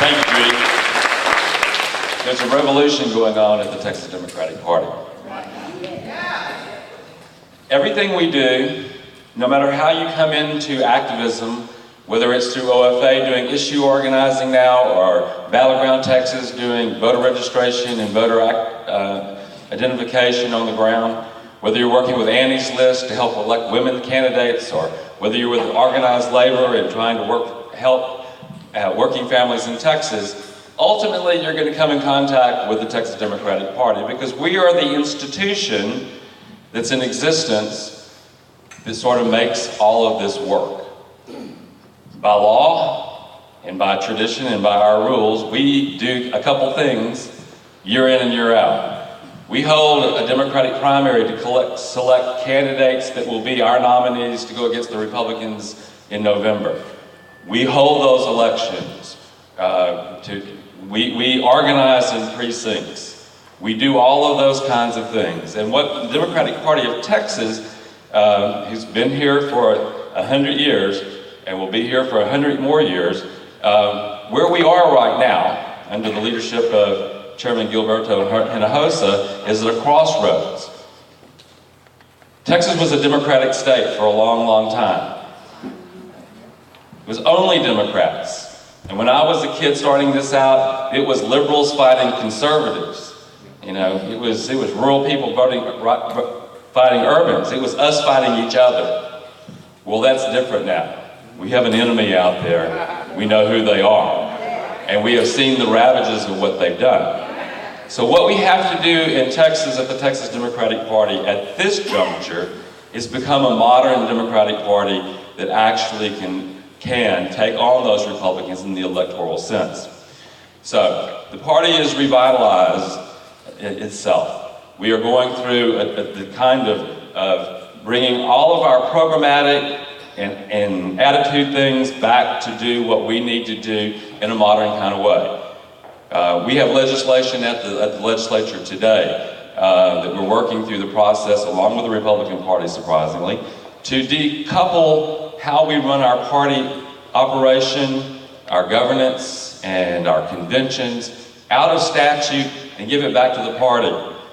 Thank you, Judy. There's a revolution going on at the Texas Democratic Party. Everything we do, no matter how you come into activism, whether it's through OFA doing issue organizing now, or Battleground Texas doing voter registration and voter identification on the ground, whether you're working with Annie's List to help elect women candidates, or whether you're with organized labor and trying to help working families in Texas, ultimately you're going to come in contact with the Texas Democratic Party, because we are the institution that's in existence that sort of makes all of this work. By law and by tradition and by our rules, we do a couple things year in and year out. We hold a Democratic primary to select candidates that will be our nominees to go against the Republicans in November. We hold those elections. We organize in precincts. We do all of those kinds of things. And what the Democratic Party of Texas, who's been here for 100 years and will be here for 100 more years, where we are right now, under the leadership of Chairman Gilberto Hinojosa, is at a crossroads. Texas was a Democratic state for a long, long time. It was only Democrats. And when I was a kid starting this out, it was liberals fighting conservatives. You know, it was rural people fighting urbans. It was us fighting each other. Well, that's different now. We have an enemy out there. We know who they are. And we have seen the ravages of what they've done. So what we have to do in Texas at the Texas Democratic Party at this juncture is become a modern Democratic Party that actually can take on those Republicans in the electoral sense. So the party is revitalized itself. We are going through the kind of bringing all of our programmatic and attitude things back to do what we need to do in a modern kind of way. We have legislation at the legislature today that we're working through the process, along with the Republican Party, surprisingly, to decouple how we run our party operation, our governance, and our conventions out of statute and give it back to the party.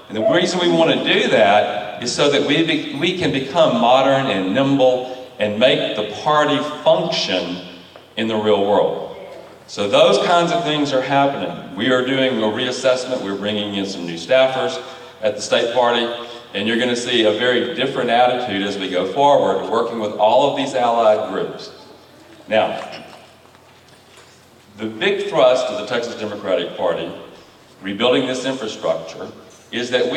And the reason we want to do that is so that we can become modern and nimble and make the party function in the real world. So those kinds of things are happening. We are doing a reassessment. We're bringing in some new staffers at the state party, and you're going to see a very different attitude as we go forward, working with all of these allied groups. Now, the big thrust of the Texas Democratic Party, rebuilding this infrastructure, is that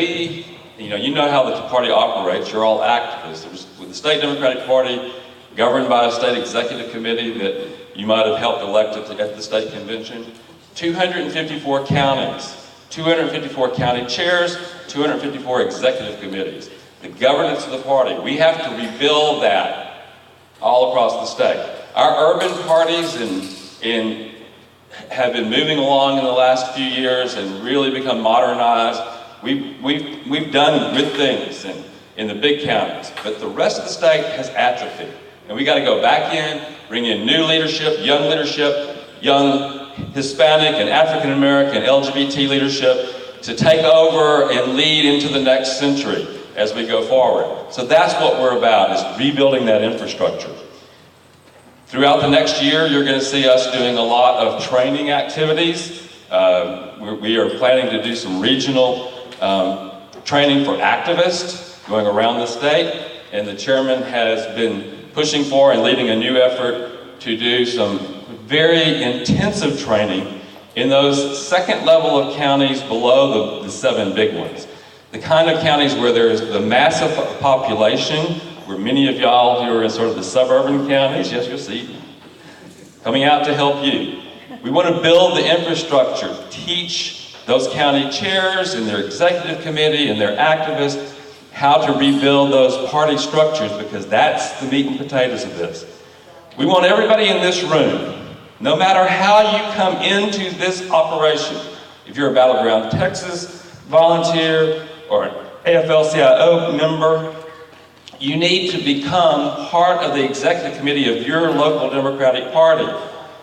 you know how the party operates. You're all activists. With the state Democratic Party, governed by a state executive committee that you might have helped elect at the state convention, 254 counties, 254 county chairs, 254 executive committees. The governance of the party, we have to rebuild that all across the state. Our urban parties have been moving along in the last few years and really become modernized. We've done good things in the big counties, but the rest of the state has atrophied. And we got to go back in, bring in new leadership, young Hispanic and African American LGBT leadership to take over and lead into the next century as we go forward. So that's what we're about, is rebuilding that infrastructure. Throughout the next year, you're going to see us doing a lot of training activities. We are planning to do some regional training for activists going around the state, and the chairman has been pushing for and leading a new effort to do some very intensive training in those second level of counties below the 7 big ones. The kind of counties where there's the massive population, where many of y'all who are in sort of the suburban counties, yes, you'll see, coming out to help you. We want to build the infrastructure, teach those county chairs and their executive committee and their activists how to rebuild those party structures, because that's the meat and potatoes of this. We want everybody in this room, no matter how you come into this operation, if you're a Battleground Texas volunteer or an AFL-CIO member, you need to become part of the executive committee of your local Democratic Party.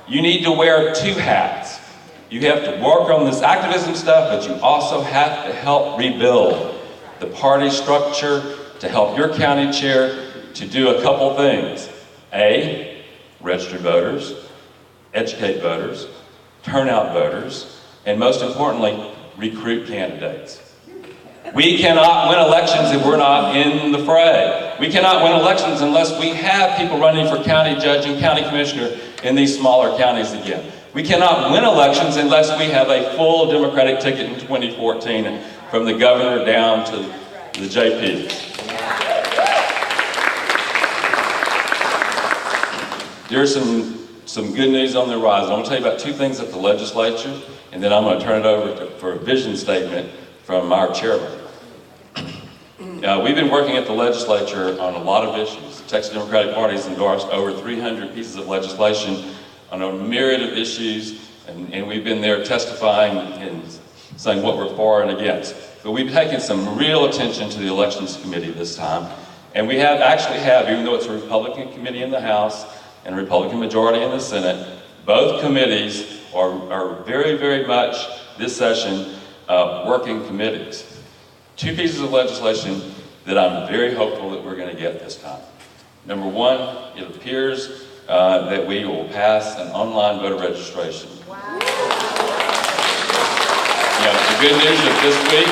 You need to wear 2 hats. You have to work on this activism stuff, but you also have to help rebuild the party structure to help your county chair to do a couple things. A, register voters, educate voters, turn out voters, and most importantly, recruit candidates. We cannot win elections if we're not in the fray. We cannot win elections unless we have people running for county judge and county commissioner in these smaller counties again. We cannot win elections unless we have a full Democratic ticket in 2014 from the governor down to the JP. There's some good news on the horizon. I'm going to tell you about two things at the legislature, and then I'm going to turn it over for a vision statement from our chairman. We've been working at the legislature on a lot of issues. The Texas Democratic Party has endorsed over 300 pieces of legislation on a myriad of issues, and we've been there testifying and saying what we're for and against. But we've taken some real attention to the Elections Committee this time, and we actually have, even though it's a Republican committee in the House and a Republican majority in the Senate, both committees are very, very much this session working committees. Two pieces of legislation that I'm very hopeful that we're going to get this time. Number one, it appears that we will pass an online voter registration. Wow. The good news of this week,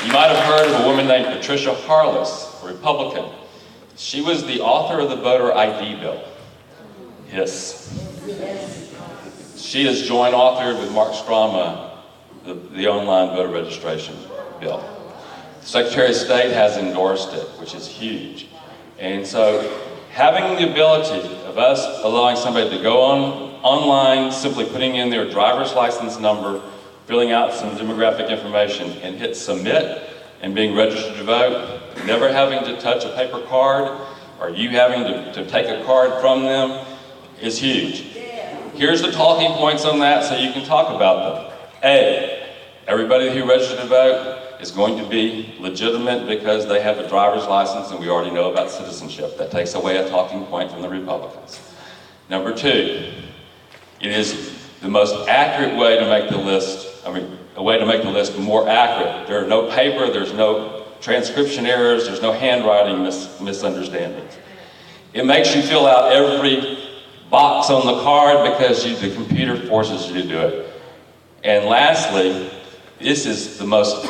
you might have heard of a woman named Patricia Harless, a Republican. She was the author of the voter ID bill. Yes. She has joint authored with Mark Strama the online voter registration bill. The Secretary of State has endorsed it, which is huge. And so having the ability of us allowing somebody to go online, simply putting in their driver's license number, filling out some demographic information, and hit submit, and being registered to vote, never having to touch a paper card, or you having to take a card from them, is huge. Here's the talking points on that so you can talk about them. A, everybody who registered to vote is going to be legitimate because they have a driver's license, and we already know about citizenship. That takes away a talking point from the Republicans. Number two, it is the most accurate way to make the list, a way to make the list more accurate. There are no paper, there's no transcription errors, there's no handwriting misunderstandings. It makes you fill out every box on the card because the computer forces you to do it. And lastly, this is the most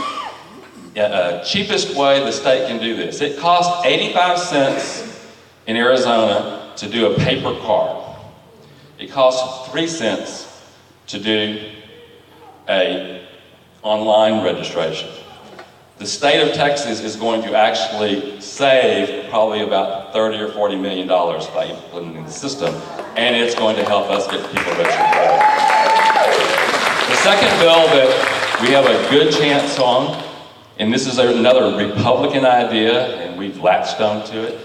cheapest way the state can do this. It costs 85 cents in Arizona to do a paper card. It costs 3 cents to do a online registration. The state of Texas is going to actually save probably about $30 or $40 million by implementing the system, and it's going to help us get people registered to vote. The second bill that we have a good chance on, and this is another Republican idea, and we've latched on to it.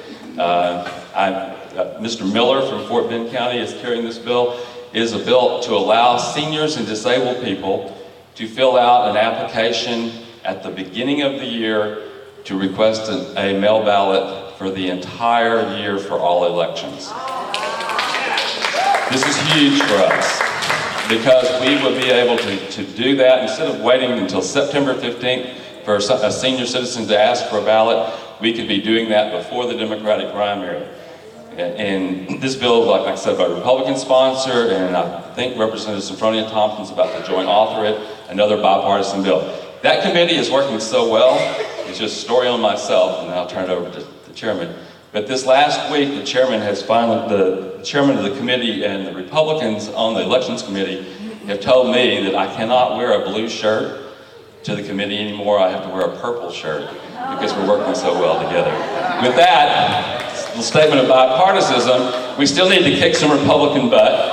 Mr. Miller from Fort Bend County is carrying this bill. It is a bill to allow seniors and disabled people to fill out an application at the beginning of the year to request a mail ballot for the entire year for all elections. This is huge for us because we will be able to do that instead of waiting until September 15th for a senior citizen to ask for a ballot. We could be doing that before the Democratic primary. And this bill, like I said, by a Republican sponsor, and I think Representative Sophronia Thompson's about to joint author it, another bipartisan bill. That committee is working so well. It's just a story on myself, and I'll turn it over to the chairman. But this last week, the chairman the chairman of the committee and the Republicans on the Elections Committee have told me that I cannot wear a blue shirt to the committee anymore. I have to wear a purple shirt because we're working so well together. With that, the statement of bipartisanism, we still need to kick some Republican butt.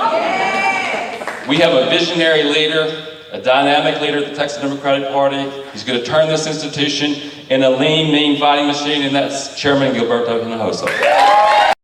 We have a visionary leader, a dynamic leader of the Texas Democratic Party. He's going to turn this institution in a lean, mean fighting machine, and that's Chairman Gilberto Hinojosa.